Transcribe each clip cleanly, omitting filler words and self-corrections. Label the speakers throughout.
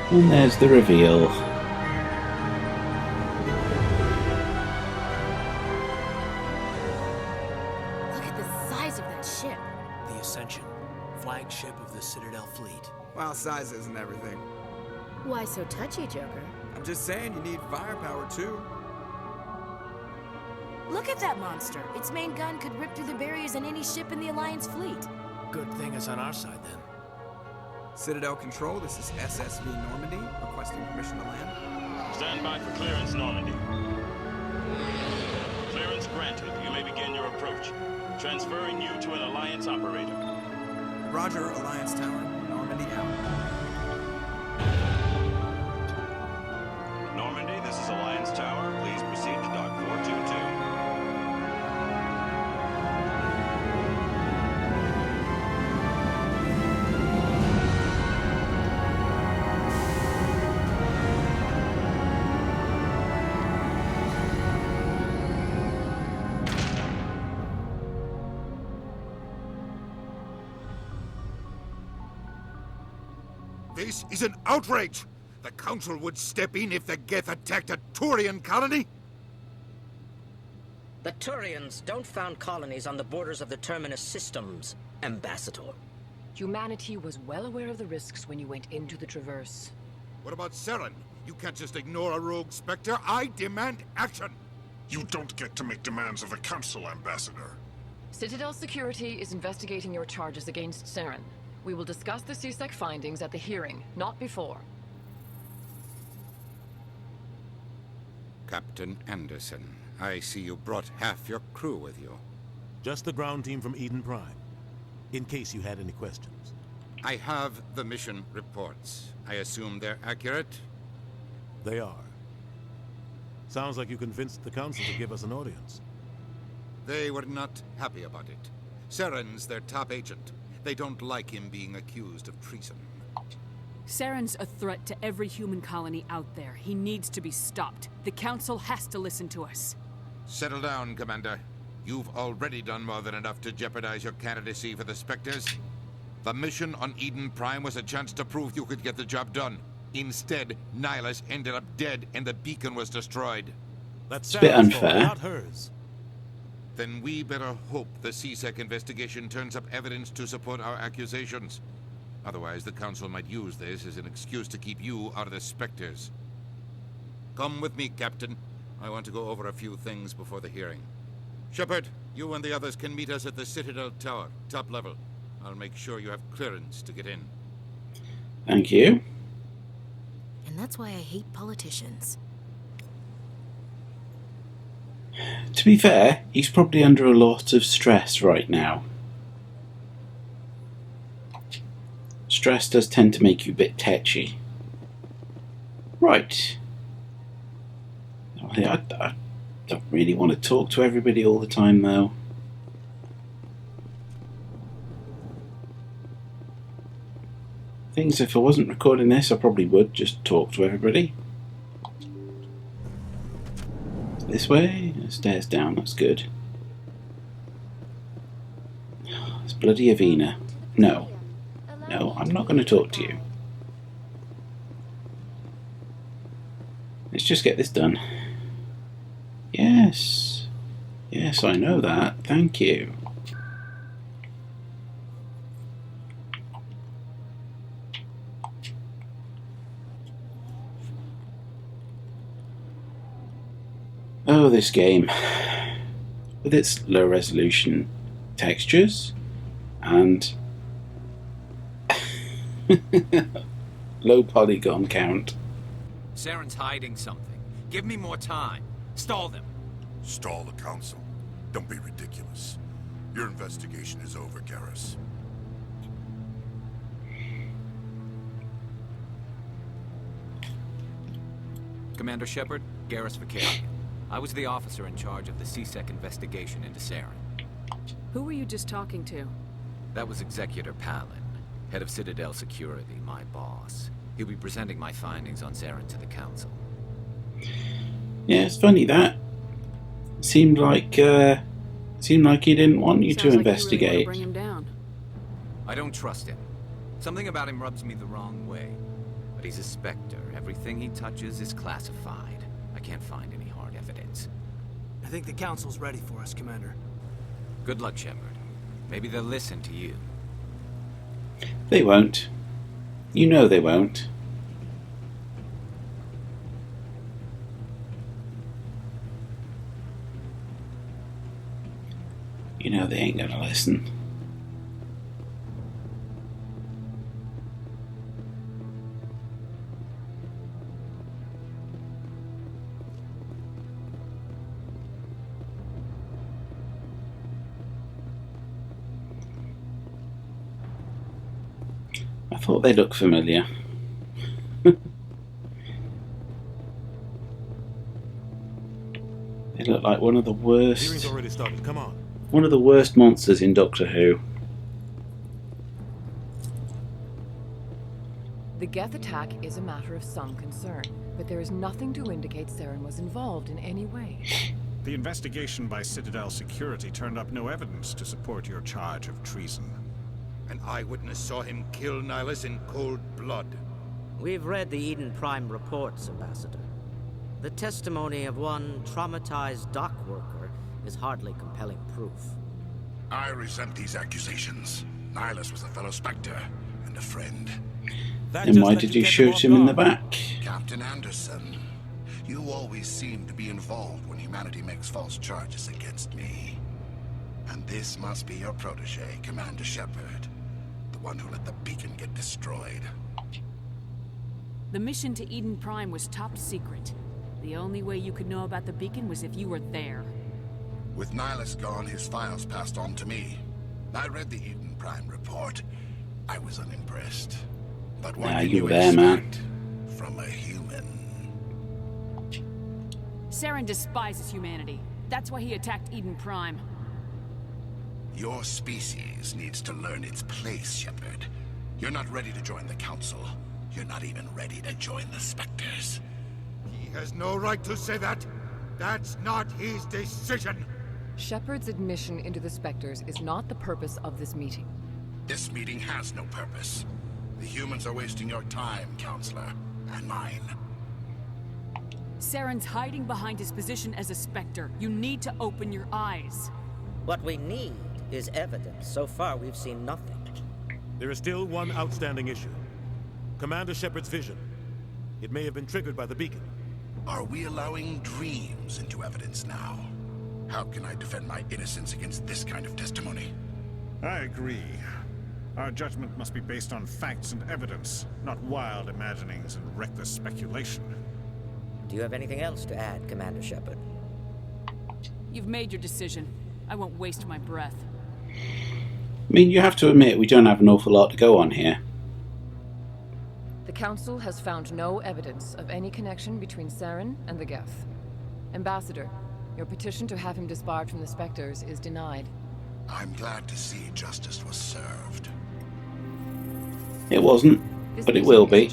Speaker 1: And there's the reveal.
Speaker 2: Look at the size of that ship.
Speaker 3: The Ascension, flagship of the Citadel fleet.
Speaker 4: Well, size isn't everything.
Speaker 2: Why so touchy, Joker?
Speaker 4: I'm just saying you need firepower too.
Speaker 2: Look at that monster. Its main gun could rip through the barriers in any ship in the Alliance fleet.
Speaker 3: Good thing it's on our side then.
Speaker 4: Citadel Control, this is SSV Normandy, requesting permission to land.
Speaker 5: Stand by for clearance, Normandy. Clearance granted. You may begin your approach. Transferring you to an Alliance operator.
Speaker 4: Roger, Alliance Tower, Normandy out.
Speaker 5: Normandy, this is Alliance Tower. Please proceed to Dock 422.
Speaker 6: This is an outrage! The Council would step in if the Geth attacked a Turian colony?
Speaker 7: The Turians don't found colonies on the borders of the Terminus systems, Ambassador.
Speaker 8: Humanity was well aware of the risks when you went into the Traverse.
Speaker 6: What about Saren? You can't just ignore a rogue Spectre. I demand action!
Speaker 9: You don't get to make demands of the Council, Ambassador.
Speaker 8: Citadel Security is investigating your charges against Saren. We will discuss the CSEC findings at the hearing, not before.
Speaker 6: Captain Anderson, I see you brought half your crew with you.
Speaker 10: Just the ground team from Eden Prime, in case you had any questions.
Speaker 6: I have the mission reports. I assume they're accurate?
Speaker 10: They are. Sounds like you convinced the Council to give us an audience.
Speaker 6: They were not happy about it. Saren's their top agent. They don't like him being accused of treason.
Speaker 11: Saren's a threat to every human colony out there. He needs to be stopped. The Council has to listen to us.
Speaker 6: Settle down, Commander. You've already done more than enough to jeopardize your candidacy for the Spectres. The mission on Eden Prime was a chance to prove you could get the job done. Instead, Nihilus ended up dead and the beacon was destroyed.
Speaker 10: That's
Speaker 1: a bit unfair.
Speaker 10: Not hers.
Speaker 6: Then we better hope the CSEC investigation turns up evidence to support our accusations. Otherwise, the Council might use this as an excuse to keep you out of the Spectres. Come with me, Captain. I want to go over a few things before the hearing. Shepard, you and the others can meet us at the Citadel Tower, top level. I'll make sure you have clearance to get in.
Speaker 1: Thank you.
Speaker 2: And that's why I hate politicians.
Speaker 1: To be fair, he's probably under a lot of stress right now. Stress does tend to make you a bit tetchy. Right. I don't really want to talk to everybody all the time, though. Things, if I wasn't recording this, I probably would just talk to everybody. This way, stairs down, that's good. It's bloody Avina. No. No, I'm not going to talk to you. Let's just get this done. Yes. Yes, I know that. Thank you. Oh, this game. With its low resolution textures and low polygon count.
Speaker 12: Saren's hiding something. Give me more time. Stall them.
Speaker 9: Stall the Council. Don't be ridiculous. Your investigation is over, Garrus.
Speaker 12: Commander Shepard, Garrus Vakarian. I was the officer in charge of the CSEC investigation into Saren.
Speaker 11: Who were you just talking to?
Speaker 12: That was Executor Palin, head of Citadel Security, my boss. He'll be presenting my findings on Saren to the Council.
Speaker 1: Yeah, it's funny that. Seemed like he didn't want you to investigate.
Speaker 11: You really want to bring him down.
Speaker 12: I don't trust him. Something about him rubs me the wrong way. But he's a Spectre. Everything he touches is classified. I can't find any hard evidence.
Speaker 3: I think the Council's ready for us, Commander.
Speaker 12: Good luck, Shepard. Maybe they'll listen to you.
Speaker 1: They won't. You know they won't. You know they ain't gonna listen. I thought they looked familiar. They look like one of the worst.
Speaker 10: Hearing's already started. Come on.
Speaker 1: One of the worst monsters in Doctor Who.
Speaker 8: The Geth attack is a matter of some concern, but there is nothing to indicate Saren was involved in any way.
Speaker 13: The investigation by Citadel security turned up no evidence to support your charge of treason.
Speaker 6: An eyewitness saw him kill Nihilus in cold blood.
Speaker 7: We've read the Eden Prime reports, Ambassador. The testimony of one traumatized dock worker is hardly compelling proof.
Speaker 9: I resent these accusations. Nihilus was a fellow Spectre and a friend.
Speaker 1: Then why did you shoot him in the back?
Speaker 9: Captain Anderson, you always seem to be involved when humanity makes false charges against me. And this must be your protege, Commander Shepard. The one who let the beacon get destroyed.
Speaker 11: The mission to Eden Prime was top secret. The only way you could know about the beacon was if you were there.
Speaker 9: With Nihilus gone, his files passed on to me. I read the Eden Prime report. I was unimpressed. But what can
Speaker 1: you
Speaker 9: you
Speaker 1: were there, man.
Speaker 9: expect from a human?
Speaker 11: Saren despises humanity. That's why he attacked Eden Prime.
Speaker 9: Your species needs to learn its place, Shepard. You're not ready to join the Council. You're not even ready to join the Spectres.
Speaker 6: He has no right to say that. That's not his decision.
Speaker 8: Shepard's admission into the Spectres is not the purpose of this meeting.
Speaker 9: This meeting has no purpose. The humans are wasting your time, Counselor, and mine.
Speaker 11: Saren's hiding behind his position as a Spectre. You need to open your eyes.
Speaker 7: What we need is evidence. So far, we've seen nothing.
Speaker 10: There is still one outstanding issue. Commander Shepard's vision. It may have been triggered by the beacon.
Speaker 9: Are we allowing dreams into evidence now? How can I defend my innocence against this kind of testimony?
Speaker 13: I agree. Our judgment must be based on facts and evidence, not wild imaginings and reckless speculation.
Speaker 7: Do you have anything else to add, Commander Shepard?
Speaker 11: You've made your decision. I won't waste my breath.
Speaker 1: I mean, you have to admit we don't have an awful lot to go on here.
Speaker 8: The Council has found no evidence of any connection between Saren and the Geth. Ambassador, your petition to have him disbarred from the Spectres is denied.
Speaker 9: I'm glad to see justice was served.
Speaker 1: It wasn't, but it will be.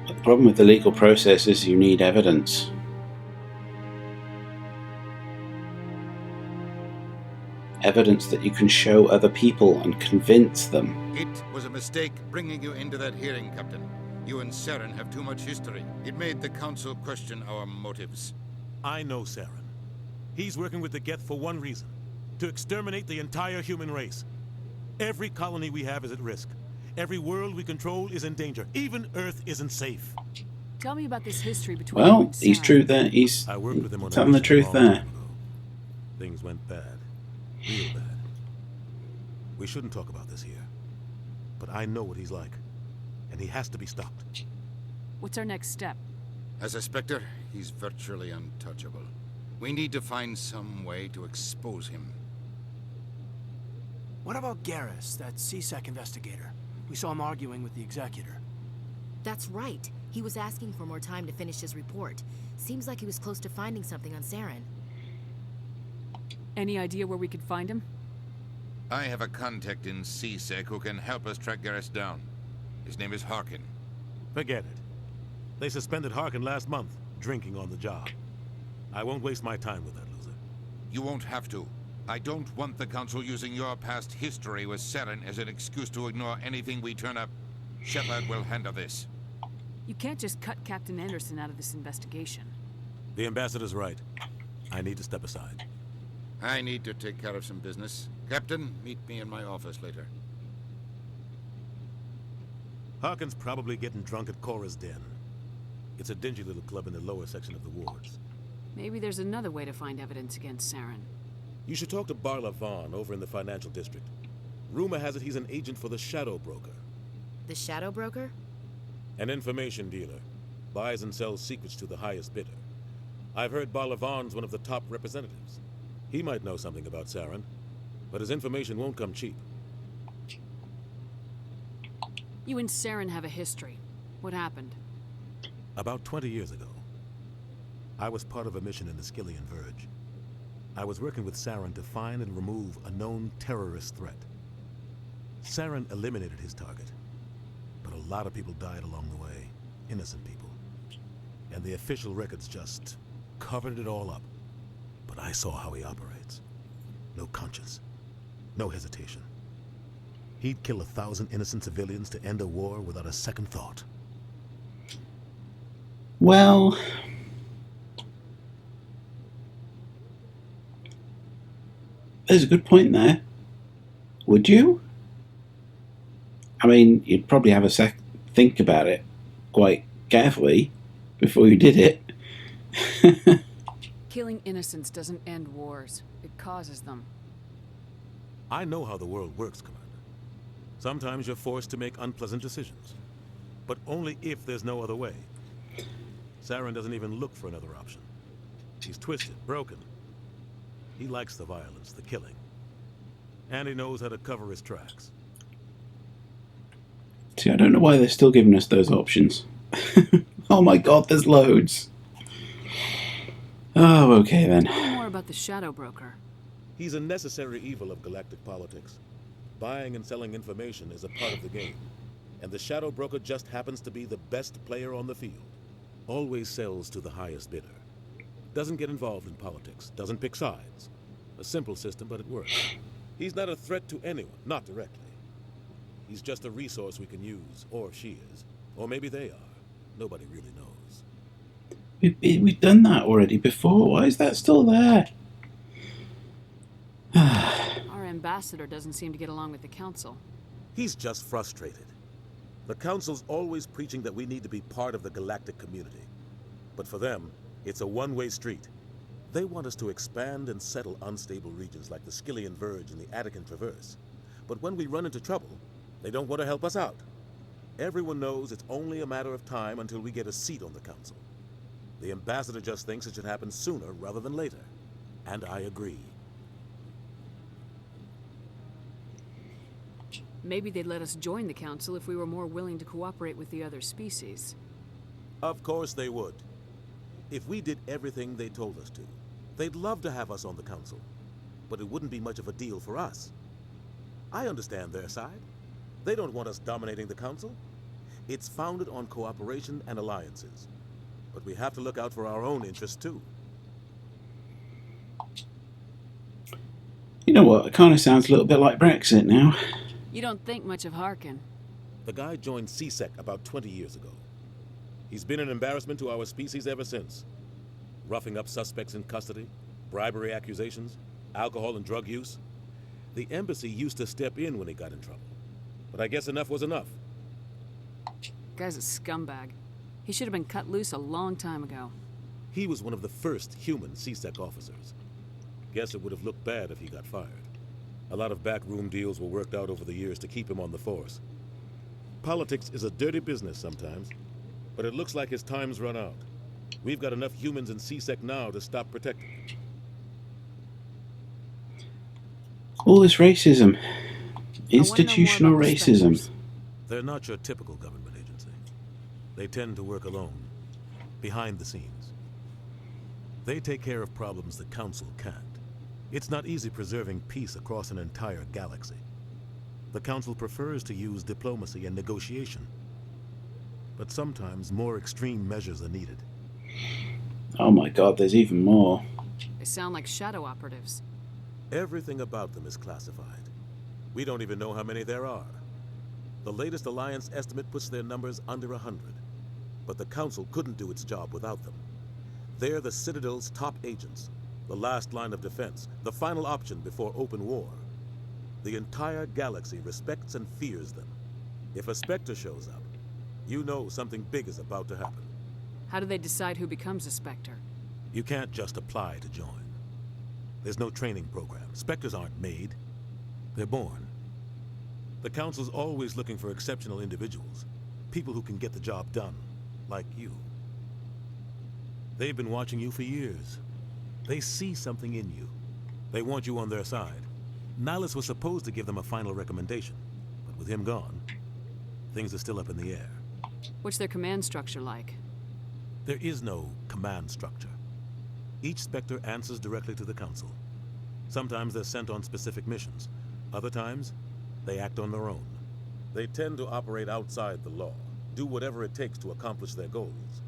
Speaker 1: But the problem with the legal process is you need evidence. Evidence that you can show other people and convince them.
Speaker 6: It was a mistake bringing you into that hearing, Captain. You and Saren have too much history. It made the Council question our motives.
Speaker 10: I know Saren. He's working with the Geth for one reason. To exterminate the entire human race. Every colony we have is at risk. Every world we control is in danger. Even Earth isn't safe.
Speaker 11: Tell me about this history between you
Speaker 1: Well,
Speaker 11: and
Speaker 1: he's
Speaker 11: Saren.
Speaker 1: true there. He's
Speaker 10: I worked with him on
Speaker 1: telling the truth there.
Speaker 10: Things went bad. Real bad. We shouldn't talk about this here. But I know what he's like. And he has to be stopped.
Speaker 11: What's our next step?
Speaker 6: As a Spectre, he's virtually untouchable. We need to find some way to expose him.
Speaker 3: What about Garrus, that CSEC investigator? We saw him arguing with the Executor.
Speaker 2: That's right. He was asking for more time to finish his report. Seems like he was close to finding something on Saren.
Speaker 11: Any idea where we could find him?
Speaker 6: I have a contact in CSEC who can help us track Garrus down. His name is Harkin.
Speaker 10: Forget it. They suspended Harkin last month, drinking on the job. I won't waste my time with that loser.
Speaker 6: You won't have to. I don't want the Council using your past history with Saren as an excuse to ignore anything we turn up. Shepard will handle this.
Speaker 11: You can't just cut Captain Anderson out of this investigation.
Speaker 10: The ambassador's right. I need to step aside.
Speaker 6: I need to take care of some business. Captain, meet me in my office later.
Speaker 10: Harkin's probably getting drunk at Cora's Den. It's a dingy little club in the lower section of the wards.
Speaker 11: Maybe there's another way to find evidence against Saren.
Speaker 10: You should talk to Barla Vaughn over in the financial district. Rumor has it he's an agent for the Shadow Broker.
Speaker 2: The Shadow Broker?
Speaker 10: An information dealer. Buys and sells secrets to the highest bidder. I've heard Barla Vaughn's one of the top representatives. He might know something about Saren, but his information won't come cheap.
Speaker 11: You and Saren have a history. What happened?
Speaker 10: About 20 years ago, I was part of a mission in the Skillian Verge. I was working with Saren to find and remove a known terrorist threat. Saren eliminated his target, but a lot of people died along the way, innocent people. And the official records just covered it all up. But I saw how he operates. No conscience, no hesitation. He'd kill 1,000 innocent civilians to end a war without a second thought.
Speaker 1: Well, there's a good point there. Would you? I mean, you'd probably have a think about it quite carefully before you did it.
Speaker 11: Killing innocents doesn't end wars. It causes them.
Speaker 10: I know how the world works, Commander. Sometimes you're forced to make unpleasant decisions. But only if there's no other way. Saren doesn't even look for another option. He's twisted, broken. He likes the violence, the killing. And he knows how to cover his tracks.
Speaker 1: See, I don't know why they're still giving us those options. Oh my god, there's loads. Oh, okay then.
Speaker 11: Tell me more about the Shadow Broker.
Speaker 10: He's a necessary evil of galactic politics. Buying and selling information is a part of the game. And the Shadow Broker just happens to be the best player on the field. Always sells to the highest bidder. Doesn't get involved in politics. Doesn't pick sides. A simple system, but it works. He's not a threat to anyone, not directly. He's just a resource we can use, or she is. Or maybe they are. Nobody really knows.
Speaker 1: We've done that already before. Why is that still there?
Speaker 11: Our ambassador doesn't seem to get along with the council.
Speaker 10: He's just frustrated. The council's always preaching that we need to be part of the galactic community. But for them, it's a one-way street. They want us to expand and settle unstable regions like the Skillian Verge and the Attican Traverse. But when we run into trouble, they don't want to help us out. Everyone knows it's only a matter of time until we get a seat on the council. The ambassador just thinks it should happen sooner rather than later. And I agree.
Speaker 11: Maybe they'd let us join the council if we were more willing to cooperate with the other species.
Speaker 10: Of course they would. If we did everything they told us to, they'd love to have us on the council. But it wouldn't be much of a deal for us. I understand their side. They don't want us dominating the council. It's founded on cooperation and alliances. But we have to look out for our own interests too.
Speaker 1: You know what? It kind of sounds a little bit like Brexit now.
Speaker 11: You don't think much of Harkin.
Speaker 10: The guy joined CSEC about 20 years ago. He's been an embarrassment to our species ever since. Roughing up suspects in custody, bribery accusations, alcohol and drug use. The embassy used to step in when he got in trouble. But I guess enough was enough.
Speaker 11: Guy's a scumbag. He should have been cut loose a long time ago.
Speaker 10: He was one of the first human CSEC officers. Guess it would have looked bad if he got fired. A lot of backroom deals were worked out over the years to keep him on the force. Politics is a dirty business sometimes, but it looks like his time's run out. We've got enough humans in CSEC now to stop protecting him.
Speaker 1: All this racism. Institutional racism.
Speaker 10: They're not your typical government agency. They tend to work alone, behind the scenes. They take care of problems the Council can't. It's not easy preserving peace across an entire galaxy. The Council prefers to use diplomacy and negotiation. But sometimes more extreme measures are needed.
Speaker 1: Oh my god, there's even more.
Speaker 11: They sound like shadow operatives.
Speaker 10: Everything about them is classified. We don't even know how many there are. The latest Alliance estimate puts their numbers under 100. But the Council couldn't do its job without them. They're the Citadel's top agents, the last line of defense, the final option before open war. The entire galaxy respects and fears them. If a Spectre shows up, you know something big is about to happen.
Speaker 11: How do they decide who becomes a Spectre?
Speaker 10: You can't just apply to join. There's no training program. Spectres aren't made. They're born. The Council's always looking for exceptional individuals. People who can get the job done, like you. They've been watching you for years. They see something in you. They want you on their side. Nihilus was supposed to give them a final recommendation, but with him gone, things are still up in the air.
Speaker 11: What's their command structure like?
Speaker 10: There is no command structure. Each Spectre answers directly to the Council. Sometimes they're sent on specific missions. Other times, they act on their own. They tend to operate outside the law, do whatever it takes to accomplish their goals.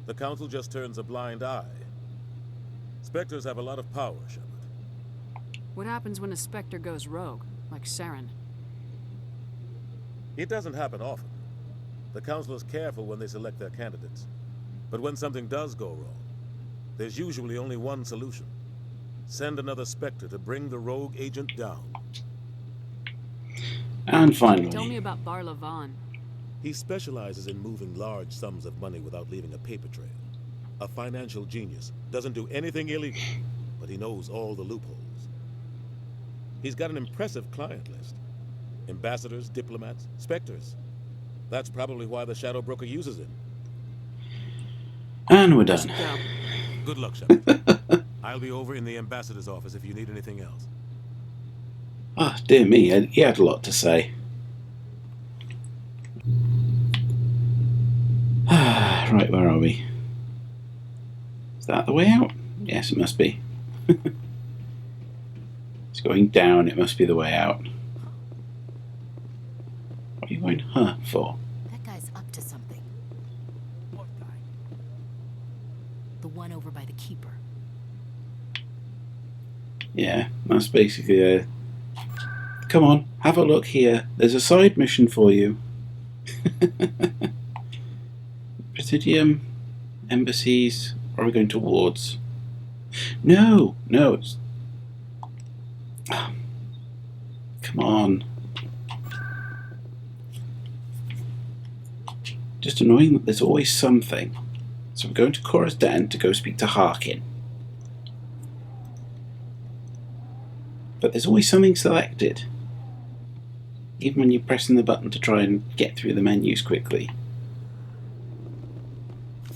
Speaker 10: The Council just turns a blind eye. Spectres have a lot of power, Shepard.
Speaker 11: What happens when a Spectre goes rogue, like Saren?
Speaker 10: It doesn't happen often. The Council is careful when they select their candidates. But when something does go wrong, there's usually only one solution. Send another Spectre to bring the rogue agent down.
Speaker 1: And finally...
Speaker 11: Tell me about Barla Vaughn.
Speaker 10: He specializes in moving large sums of money without leaving a paper trail. A financial genius. Doesn't do anything illegal, but he knows all the loopholes. He's got an impressive client list. Ambassadors, diplomats, Spectres. That's probably why the Shadow Broker uses him.
Speaker 1: And we're done.
Speaker 10: Good luck, Shepard. I'll be over in the ambassador's office if you need anything else.
Speaker 1: Ah, dear me, he had a lot to say. Right, where are we? Is that the way out? Yes, it must be. It's going down, it must be the way out. What are you going, for?
Speaker 2: That guy's up to something.
Speaker 3: What guy?
Speaker 2: The one over by the Keeper.
Speaker 1: Yeah, that's basically come on, have a look here. There's a side mission for you. Presidium, embassies, where are we going towards? No, it's... Come on. Just annoying that there's always something. So we're going to Cora's Den to go speak to Harkin. But there's always something selected. Even when you're pressing the button to try and get through the menus quickly.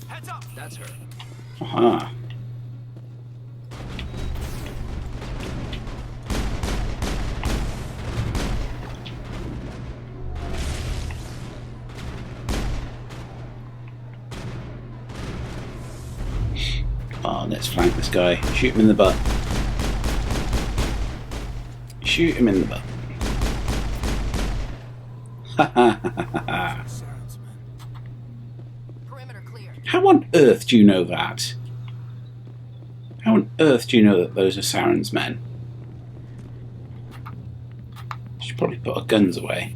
Speaker 3: Heads up!
Speaker 12: That's her.
Speaker 1: Aha. Oh, let's flank this guy. Shoot him in the butt. Shoot him in the butt.
Speaker 3: Saren's men.
Speaker 2: Perimeter clear.
Speaker 1: How on earth do you know that? How on earth do you know that those are Saren's men? Should probably put our guns away.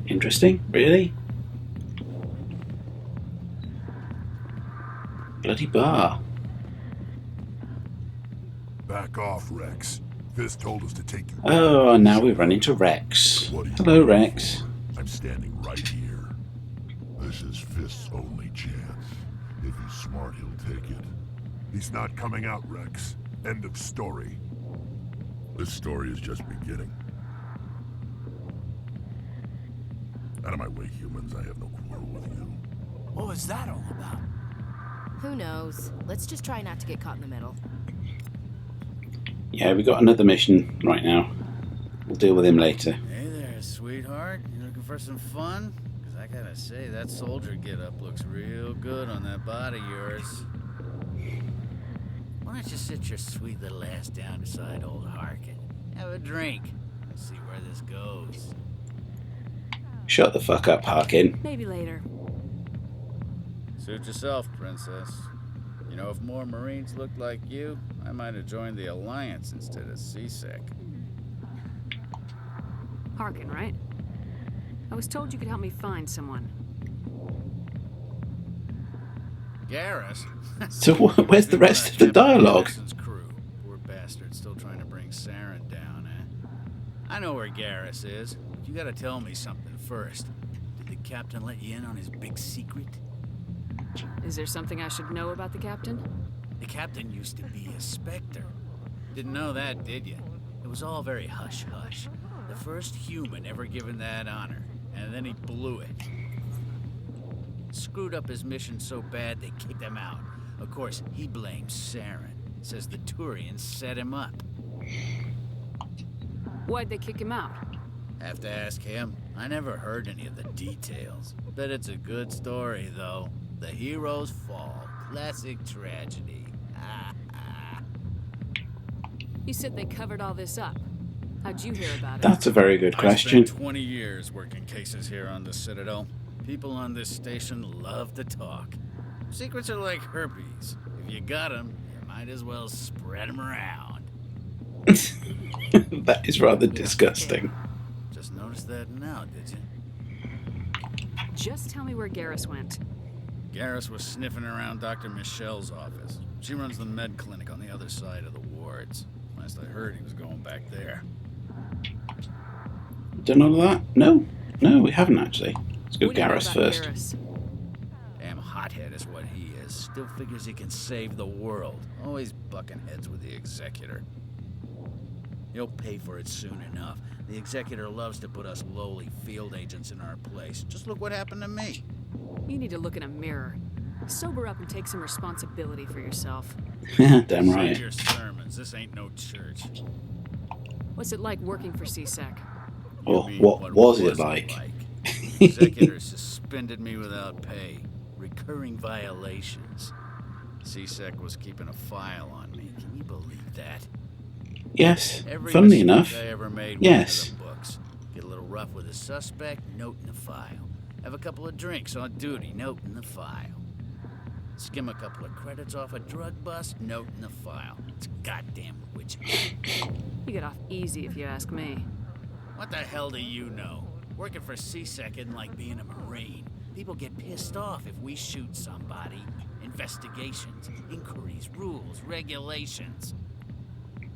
Speaker 1: Interesting, really? Bloody bar.
Speaker 9: Back off, Rex. Fisk told us to take you.
Speaker 1: Oh, and now we run into Rex. Hello, Rex.
Speaker 9: I'm standing right here. This is Fisk's only chance. If he's smart, he'll take it. He's not coming out, Rex. End of story. This story is just beginning. Out of my way, humans. I have no quarrel with you.
Speaker 3: What was that all about?
Speaker 2: Who knows? Let's just try not to get caught in the middle.
Speaker 1: Yeah, we got another mission right now. We'll deal with him later.
Speaker 14: Hey there, sweetheart. You looking for some fun? Because I gotta say, that soldier get-up looks real good on that body of yours. Why don't you sit your sweet little ass down beside old Harkin? Have a drink. And see where this goes.
Speaker 1: Shut the fuck up, Harkin.
Speaker 11: Maybe later.
Speaker 14: Suit yourself, princess. You know, if more Marines looked like you, I might have joined the Alliance instead of CSEC.
Speaker 11: Harkin, right? I was told you could help me find someone.
Speaker 14: Garrus?
Speaker 1: So where's the rest of the dialogue?
Speaker 14: Crew. Poor bastard, still trying to bring Saren down, eh? I know where Garrus is. But you gotta tell me something first. Did the captain let you in on his big secret?
Speaker 11: Is there something I should know about the captain?
Speaker 14: The captain used to be a Spectre. Didn't know that, did you? It was all very hush-hush. The first human ever given that honor, and then he blew it. Screwed up his mission so bad they kicked him out. Of course, he blames Saren. Says the Turians set him up.
Speaker 11: Why'd they kick him out?
Speaker 14: Have to ask him. I never heard any of the details. Bet it's a good story, though. The hero's fall. Classic tragedy.
Speaker 11: You said they covered all this up. How'd you hear about it?
Speaker 1: That's a very good question.
Speaker 14: I spent 20 years working cases here on the Citadel. People on this station love to talk. Secrets are like herpes. If you got them, you might as well spread them around.
Speaker 1: That is rather disgusting.
Speaker 14: Just noticed that now, did you?
Speaker 11: Just tell me where Garrus went.
Speaker 14: Garrus was sniffing around Dr. Michelle's office. She runs the med clinic on the other side of the wards. Last I heard, he was going back there.
Speaker 1: Done all of that? No, we haven't actually. Let's go Garrus first.
Speaker 11: Garrus?
Speaker 14: Damn hothead is what he is. Still figures he can save the world. Always bucking heads with the Executor. He'll pay for it soon enough. The Executor loves to put us lowly field agents in our place. Just look what happened to me.
Speaker 11: You need to look in a mirror. Sober up and take some responsibility for yourself.
Speaker 1: Damn right.
Speaker 14: Save your sermons. This ain't no church.
Speaker 11: What's it like working for CSEC?
Speaker 1: Oh, what was it like?
Speaker 14: Executor suspended me without pay. Recurring violations. CSEC was keeping a file on me. Can you believe that?
Speaker 1: Yes.
Speaker 14: Every
Speaker 1: Funnily
Speaker 14: mistake
Speaker 1: enough.
Speaker 14: I ever made
Speaker 1: Yes.
Speaker 14: went in the books. Get a little rough with a suspect, note in the file. Have a couple of drinks on duty, note in the file. Skim a couple of credits off a drug bust, note in the file. It's goddamn witch.
Speaker 11: You get off easy if you ask me.
Speaker 14: What the hell do you know? Working for CSEC isn't like being a Marine. People get pissed off if we shoot somebody. Investigations, inquiries, rules, regulations.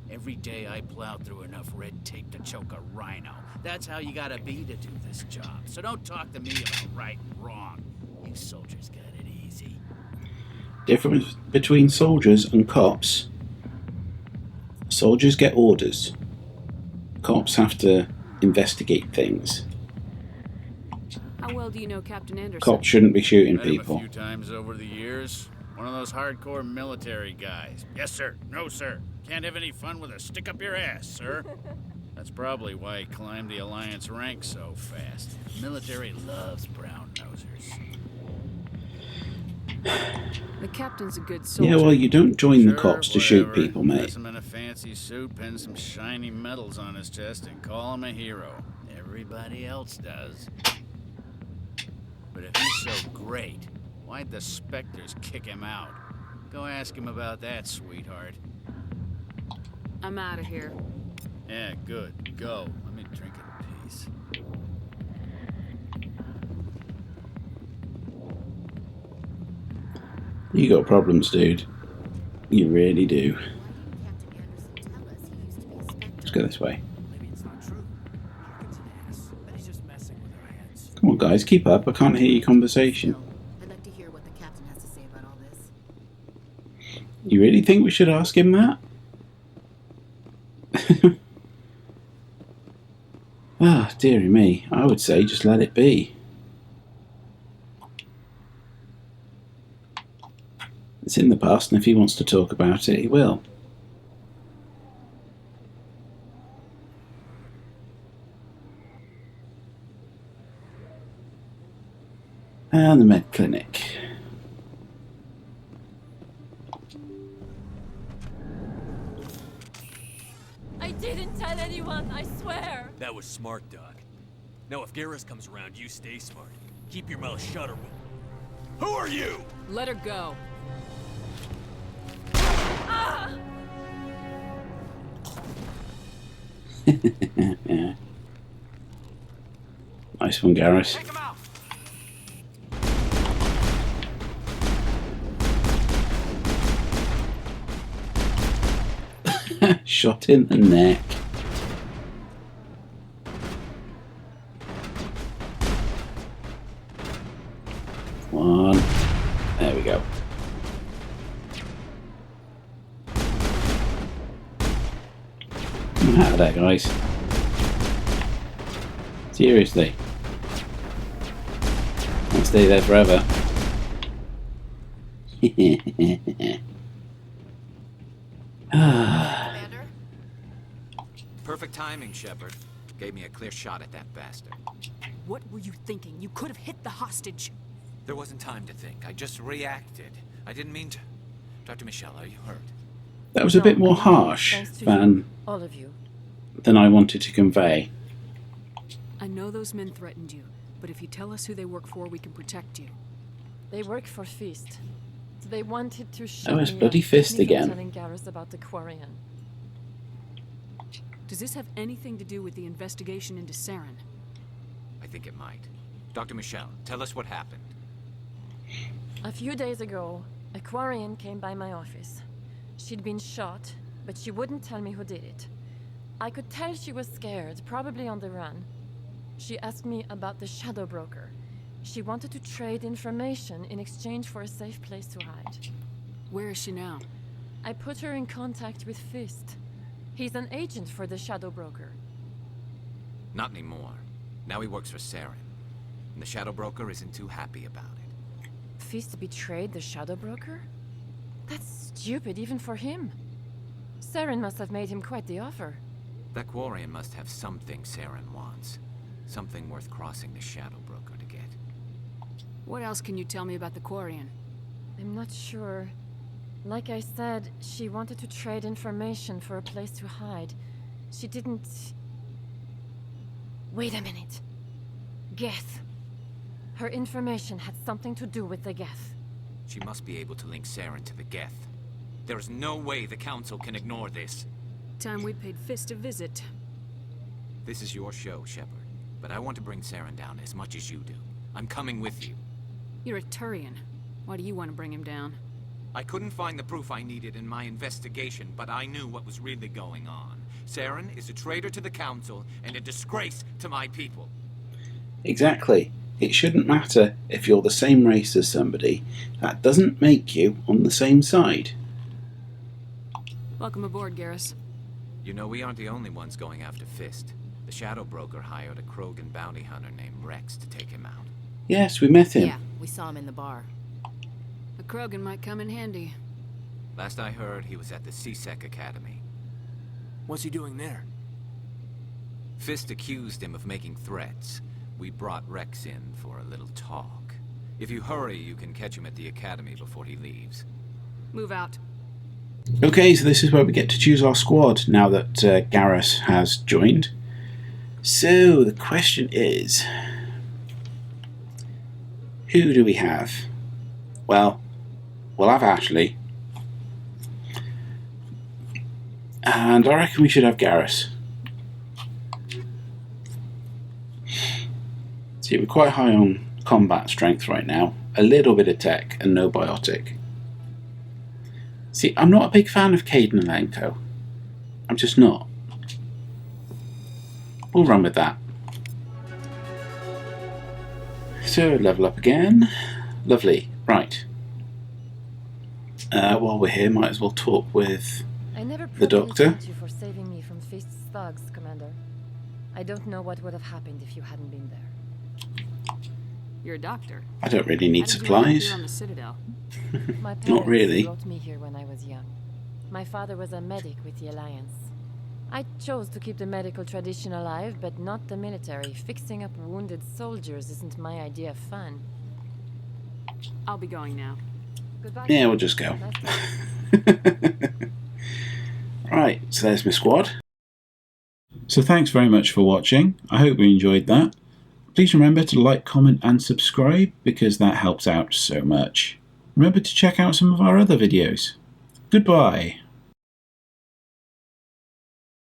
Speaker 14: Every day I plow through enough red tape to choke a rhino. That's how you gotta be to do this job. So don't talk to me about right and wrong. You soldiers got it easy.
Speaker 1: Difference between soldiers and cops. Soldiers get orders. Cops have to investigate things.
Speaker 11: How well do you know Captain Anderson?
Speaker 1: Cops shouldn't be shooting
Speaker 14: Met him
Speaker 1: people.
Speaker 14: a few times over the years. One of those hardcore military guys. Yes, sir. No, sir. Can't have any fun with a stick up your ass, sir. That's probably why he climbed the Alliance ranks so fast. The military loves brown nosers.
Speaker 11: The captain's a good soldier.
Speaker 1: Yeah, well, you don't join the
Speaker 14: Sure,
Speaker 1: cops to shoot
Speaker 14: whatever.
Speaker 1: people, mate.
Speaker 14: Dress him in a fancy suit, pin some shiny medals on his chest, and call him a hero. Everybody else does. But if he's so great, why'd the Spectres kick him out? Go ask him about that, sweetheart.
Speaker 11: I'm out of here.
Speaker 14: Yeah, good. Go. Let me drink in peace.
Speaker 1: You got problems, dude. You really do. Let's go this way.
Speaker 3: Maybe it's not true. Harkin's an ass. Bet he's just messing with our heads.
Speaker 1: Come on, guys, keep up. I can't hear your conversation.
Speaker 2: I'd like to hear what the captain has to say about all this.
Speaker 1: You really think we should ask him that? Ah, dearie me. I would say just let it be. It's in the past, and if he wants to talk about it, he will. And the med clinic.
Speaker 15: I didn't tell anyone, I swear.
Speaker 16: That was smart, Doc. Now if Garrus comes around, you stay smart. Keep your mouth shut or we'll... Who are you?
Speaker 11: Let her go.
Speaker 15: Ah!
Speaker 1: Nice one, Garrus. Shot in the neck. One. There we go. I'm out of there, guys. Seriously. I'll stay there forever.
Speaker 12: Perfect timing, Shepard. Gave me a clear shot at that bastard.
Speaker 11: What were you thinking? You could have hit the hostage.
Speaker 12: There wasn't time to think. I just reacted. I didn't mean to. Dr. Michelle, are you hurt?
Speaker 1: That was a bit more harsh than
Speaker 8: all of you.
Speaker 1: Than I wanted to convey.
Speaker 11: I know those men threatened you, but if you tell us who they work for, we can protect you.
Speaker 8: They work for Feast. They wanted to shut
Speaker 1: Oh, it's
Speaker 8: me
Speaker 1: bloody
Speaker 8: up,
Speaker 1: Fist
Speaker 8: keep me from
Speaker 1: again.
Speaker 8: telling Garrus about the Quarian.
Speaker 11: Does this have anything to do with the investigation into Saren?
Speaker 12: I think it might. Dr. Michelle, tell us what happened.
Speaker 8: A few days ago, a Quarian came by my office. She'd been shot, but she wouldn't tell me who did it. I could tell she was scared, probably on the run. She asked me about the Shadow Broker. She wanted to trade information in exchange for a safe place to hide.
Speaker 11: Where is she now?
Speaker 8: I put her in contact with Fist. He's an agent for the Shadow Broker.
Speaker 12: Not anymore. Now he works for Saren. And the Shadow Broker isn't too happy about it.
Speaker 8: Fist betrayed the Shadow Broker? That's stupid even for him. Saren must have made him quite the offer.
Speaker 12: That Quarian must have something Saren wants. Something worth crossing the Shadow Broker to get.
Speaker 11: What else can you tell me about the Quarian?
Speaker 8: I'm not sure. Like I said, she wanted to trade information for a place to hide. She didn't... Wait a minute. Geth. Her information had something to do with the Geth.
Speaker 12: She must be able to link Saren to the Geth. There's no way the Council can ignore this.
Speaker 11: Time we paid Fist a visit.
Speaker 12: This is your show, Shepard. But I want to bring Saren down as much as you do. I'm coming with you.
Speaker 11: You're a Turian. Why do you want to bring him down?
Speaker 12: I couldn't find the proof I needed in my investigation, but I knew what was really going on. Saren is a traitor to the Council and a disgrace to my people.
Speaker 1: Exactly. It shouldn't matter if you're the same race as somebody. That doesn't make you on the same side.
Speaker 11: Welcome aboard, Garrus.
Speaker 12: You know, we aren't the only ones going after Fist. The Shadow Broker hired a Krogan bounty hunter named Rex to take him out.
Speaker 1: Yes, we met him.
Speaker 2: Yeah, we saw him in the bar.
Speaker 11: A Krogan might come in handy.
Speaker 12: Last I heard, he was at the C-Sec Academy.
Speaker 3: What's he doing there?
Speaker 12: Fist accused him of making threats. We brought Rex in for a little talk. If you hurry, you can catch him at the Academy before he leaves.
Speaker 11: Move out.
Speaker 1: Okay, so this is where we get to choose our squad now that Garrus has joined. So the question is, who do we have? Well, we'll have Ashley. And I reckon we should have Garrus. See, we're quite high on combat strength right now. A little bit of tech and no biotic. See, I'm not a big fan of Caden and Lenko. I'm just not. We'll run with that. So, level up again. Lovely. Right. While we're here, might as well talk with
Speaker 8: I never
Speaker 1: the doctor.
Speaker 8: thanked you for saving me from Fist's thugs, Commander. I don't know what would have happened if you hadn't been there.
Speaker 11: You're a doctor.
Speaker 1: I don't really need
Speaker 11: How did you end up
Speaker 1: supplies.
Speaker 11: here on the Citadel?
Speaker 8: My
Speaker 1: Not
Speaker 8: parents
Speaker 1: really.
Speaker 8: brought me here when I was young. My father was a medic with the Alliance. I chose to keep the medical tradition alive, but not the military. Fixing up wounded soldiers isn't my idea of fun.
Speaker 11: I'll be going now.
Speaker 8: Goodbye.
Speaker 1: Yeah, we'll just go. Right, so there's my squad. So thanks very much for watching. I hope you enjoyed that. Please remember to like, comment and subscribe because that helps out so much. Remember to check out some of our other videos. Goodbye.